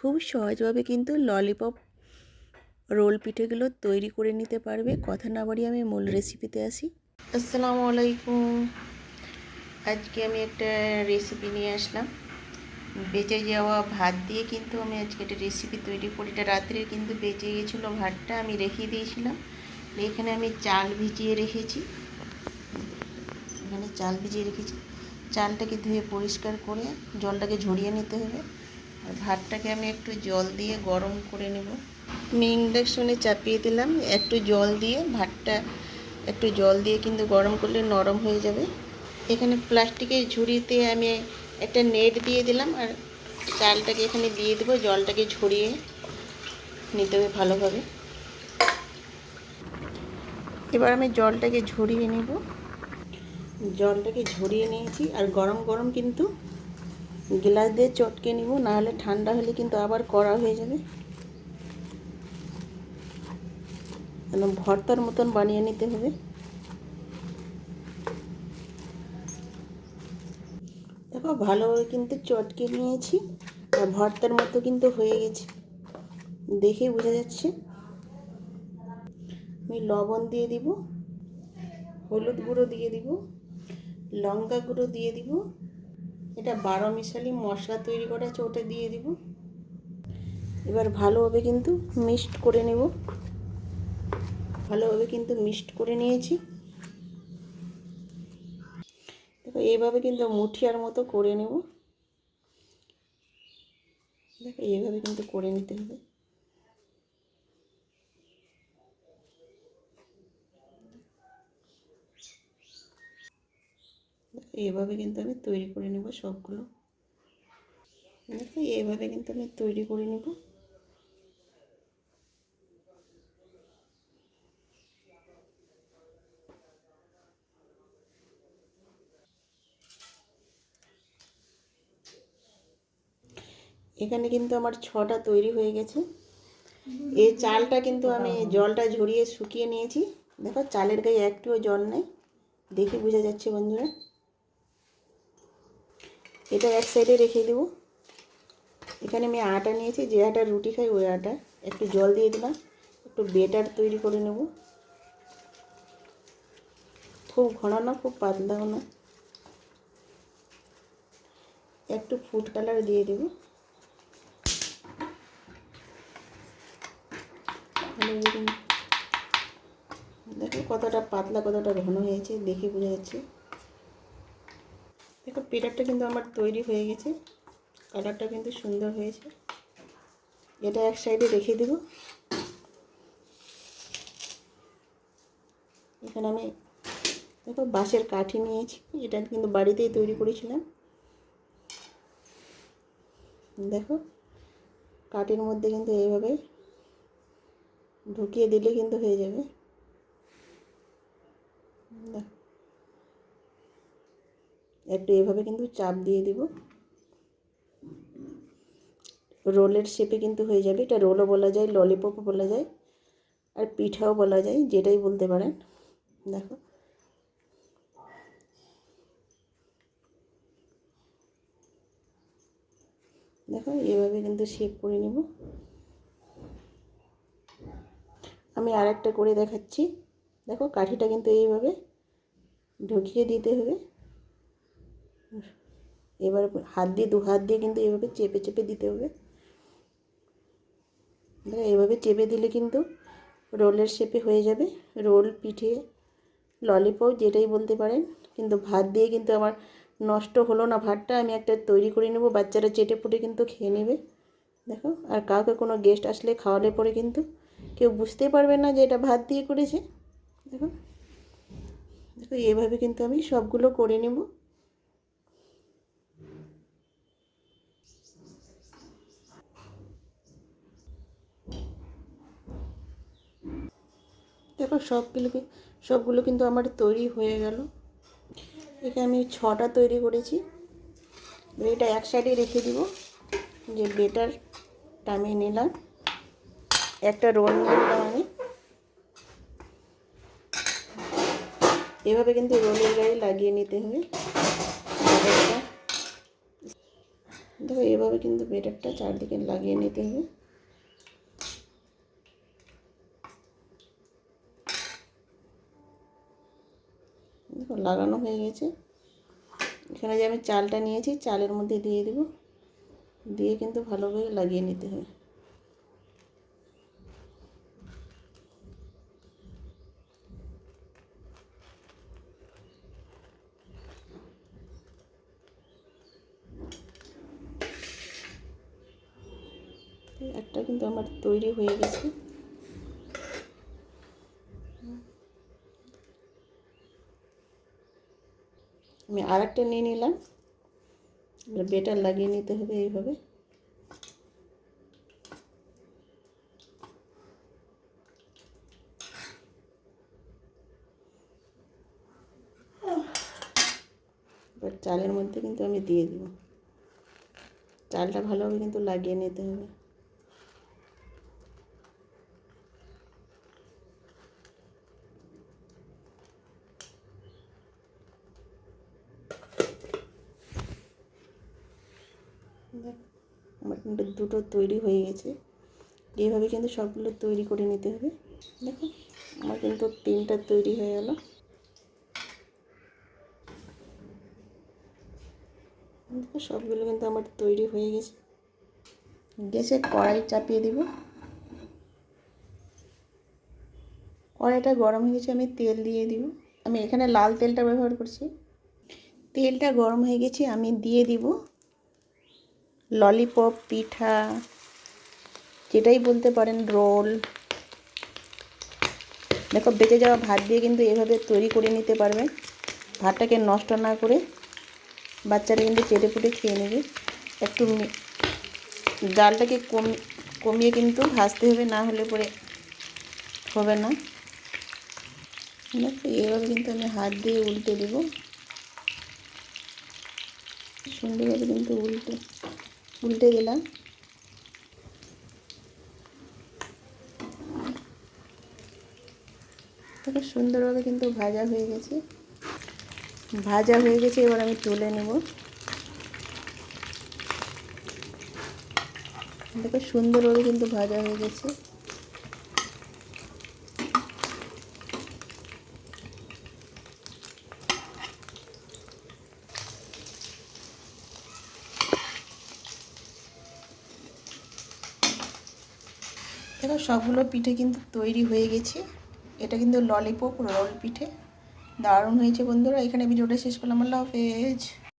খুব সহজভাবে কিন্তু ললিপপ রোল পিঠেগুলো তৈরি করে নিতে পারবে। কথা না বাড়িয়ে আমি মূল রেসিপিতে আসি। আসসালামু আলাইকুম। আজকে আমি একটা রেসিপি নিয়ে আসলাম। বেঁচে যাওয়া ভাত দিয়ে কিন্তু আমি আজকে একটা রেসিপি তৈরি করি। এটা রাত্রে কিন্তু বেঁচে গেছিলো ভাতটা, আমি রেখে দিয়েছিলাম। এখানে আমি চাল ভিজিয়ে রেখেছি। চালটাকে ধুয়ে পরিষ্কার করে জলটাকে ঝরিয়ে নিতে হবে। আর ভাতটাকে আমি একটু জল দিয়ে গরম করে নেব। আমি ইন্ডাকশনে চাপিয়ে দিলাম, একটু জল দিয়ে ভাতটা একটু জল দিয়ে কিন্তু গরম করলে নরম হয়ে যাবে। এখানে প্লাস্টিকের ঝুড়িতে আমি একটা নেট দিয়ে দিলাম আর চালটাকে এখানে দিয়ে দেবো। জলটাকে ঝরিয়ে নিতে হবে ভালোভাবে। এবার আমি জলটাকে ঝরিয়ে নেব। জলটাকে ঝরিয়ে নিয়েছি আর গরম গরম কিন্তু গ্লাস দিয়ে চটকে নিব, নাহলে ঠান্ডা হলে কিন্তু আবার কড়া হয়ে যাবে। একদম ভর্তার মতন বানিয়ে নিতে হবে। দেখো ভালোভাবে কিন্তু চটকে নিয়েছি আর ভর্তার মতো কিন্তু হয়ে গেছে, দেখেই বোঝা যাচ্ছে। আমি লবণ দিয়ে দিব, হলুদ গুঁড়ো দিয়ে দিব, লঙ্কা গুঁড়ো দিয়ে দিব। এটা 12 মিশালি মশলা তৈরি করা আছে, ওটা দিয়ে দিব। এবার ভালোভাবে কিন্তু মিক্সড করে নেব। ভালোভাবে কিন্তু মিক্সড করে নিয়েছি। দেখো এইভাবে কিন্তু মুঠিয়ার মতো করে নেব। দেখো এইভাবে কিন্তু করে নিতে হবে। এইভাবে কিন্তু আমি তৈরি করে নেব সবগুলো। দেখো এইভাবে কিন্তু আমি তৈরি করে নেব। এখানে কিন্তু আমার 6টা তৈরি হয়ে গেছে। এই চালটা কিন্তু আমি জলটা ঝরিয়ে শুকিয়ে নিয়েছি। দেখো চালের গায়ে একটুও জল নেই, দেখে বোঝা যাচ্ছে বন্ধুরা। এটা এক সাইডে রেখে দেব। এখানে আমি আটা নিয়েছি, যে আটা রুটি খাই ওই আটা। একটু জল দিয়ে দিলাম, একটু বেটার তৈরি করে নেব। খুব ঘন না, খুব পাতলাও না। একটু ফুড কালার দিয়ে দেব। দেখো কতটা পাতলা কতটা ঘন হয়েছে, দেখে বোঝা যাচ্ছে। দেখো পেটারটা কিন্তু আমার তৈরি হয়ে গেছে, কালারটা কিন্তু সুন্দর হয়েছে। এটা এক সাইডে রেখে দেব। এখানে আমি দেখো বাঁশের কাঠি নিয়েছি, এটা কিন্তু বাড়িতেই তৈরি করেছিলাম। দেখো কাঠির মধ্যে কিন্তু এইভাবে ঢুকিয়ে দিলে কিন্তু হয়ে যাবে। একটু এভাবে কিন্তু চাপ দিয়ে দিব, রোলের শেপে কিন্তু হয়ে যাবে। এটা রোলও বলা যায়, ললিপপও বলা যায়, আর পিঠাও বলা যায়, যেটাই বলতে পারেন। দেখো দেখো এভাবে কিন্তু শেপ করে নেব। আমি আর একটা করে দেখাচ্ছি। দেখো কাঠিটা কিন্তু এইভাবে ঢুকিয়ে দিতে হবে। এবার হাত দিয়ে, দু হাত দিয়ে কিন্তু এইভাবে চেপে চেপে দিতে হবে। দেখো এইভাবে চেপে দিলে কিন্তু রোলের শেপে হয়ে যাবে। রোল, পিঠে, ললিপপ যেটাই বলতে পারেন। কিন্তু ভাত দিয়ে কিন্তু আমার নষ্ট হলো না ভাতটা। আমি একটা তৈরি করে নেব, বাচ্চারা চেটে পুটে কিন্তু খেয়ে নেবে। দেখো, আর কাউকে কোনো গেস্ট আসলে খাওয়ালে পরে কিন্তু কেউ বুঝতেই পারবে না যে এটা ভাত দিয়ে করেছে। দেখো দেখো এইভাবে কিন্তু আমি সবগুলো করে নেব। দেখো সবগুলো কিন্তু আমার তৈরি হয়ে গেল। এখানে আমি 6টা তৈরি করেছি। এটা এক সাইডে রেখে দিব। যে বেটারটা আমি নিলাম, একটা রোল নিয়ে নিলাম আমি। এভাবে কিন্তু রোলের গায়ে লাগিয়ে নিতে হবে। দেখো এভাবে কিন্তু বেটারটা চারদিকে লাগিয়ে নিতে হবে। দেখো লাগানো হয়ে গেছে। এখানে যে আমি চালটা নিয়েছি চালের মধ্যে দিয়ে দেব, দিয়ে কিন্তু ভালোভাবে লাগিয়ে নিতে হবে। একটা কিন্তু আমার তৈরি হয়ে গেছে। আমি আর একটা নিয়ে নিলাম, বেটার লাগিয়ে নিতে হবে এইভাবে। এবার চালের মধ্যে কিন্তু আমি দিয়ে দেব, চালটা ভালোভাবে কিন্তু লাগিয়ে নিতে হবে। আমার কিন্তু দুটো তৈরি হয়ে গেছে। এইভাবে কিন্তু সবগুলো তৈরি করে নিতে হবে। দেখো আমার কিন্তু 3টা তৈরি হয়ে গেল। দেখো সবগুলো কিন্তু আমার তৈরি হয়ে গেছে। গ্যাসে কড়াই চাপিয়ে দিব। কড়াইটা গরম হয়ে গেছে, আমি তেল দিয়ে দিব। আমি এখানে লাল তেলটা ব্যবহার করছি। তেলটা গরম হয়ে গেছে, আমি দিয়ে দিব ললিপপ, পিঠা, যেটাই বলতে পারেন, রোল। দেখো বেঁচে যাওয়া ভাত দিয়ে কিন্তু এভাবে তৈরি করে নিতে পারবেন। ভাতটাকে নষ্ট না করে বাচ্চারা কিন্তু চেটে পুটে খেয়ে নেবে। একটু জালটাকে কমিয়ে কিন্তু ভাজতে হবে, না হলে পরে হবে না। দেখো এইভাবে কিন্তু আমি হাত দিয়ে উল্টে দেব। সুন্দরভাবে কিন্তু উল্টে দিলাম। দেখো সুন্দরভাবে কিন্তু ভাজা হয়ে গেছে। এবার আমি তুলে নেব। দেখো সুন্দরভাবে কিন্তু ভাজা হয়ে গেছে। দেখো সবগুলো পিঠে কিন্তু তৈরি হয়ে গেছে। এটা কিন্তু ললিপপ রোল পিঠে। দারুণ হয়েছে বন্ধুরা। এখানে ভিডিওটা শেষ করলাম। আল্লাহ হাফেজ।